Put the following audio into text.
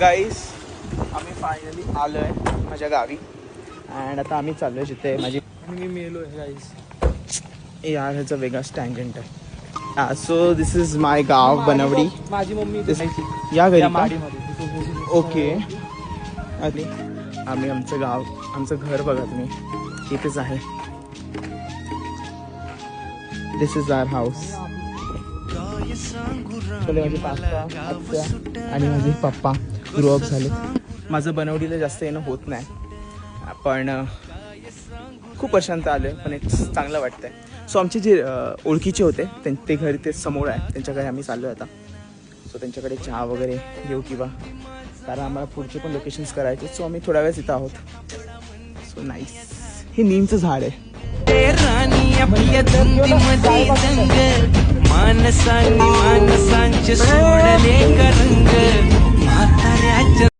गाईस आम्ही फायनली आलो आहे माझ्या गावी अँड आता आम्ही चाललो आहे जिथे माझी मी मेलो आहे गाईस. यार ह्याचा वेगळाच टँजंट आहे. सो दिस इज माय गाव बनवडी. माझी मम्मी या घरी का? माडीमध्ये. ओके आणि आम्ही आमचं गाव आमचं घर बघा तुम्ही इथेच आहे. दिस इज आवर हाऊस. माझे पापा आत्या आणि माझे पप्पा ग्रो अप झाले. माझं बनवडीला जास्त येणं होत नाही पण खूप वर्षांत आलं आहे पण एक चांगलं वाटतंय. सो आमचे जे ओळखीचे होते ते घरी ते समोर आहे त्यांच्याकडे आम्ही चाललो आहे आता. सो त्यांच्याकडे चहा वगैरे घेऊ किंवा कारण आम्हाला पुढचे पण लोकेशन्स करायचे. सो आम्ही थोड्या वेळेस इथं आहोत. So nice. हे नीमचं झाड आहे. मानसांचे सोडले रंग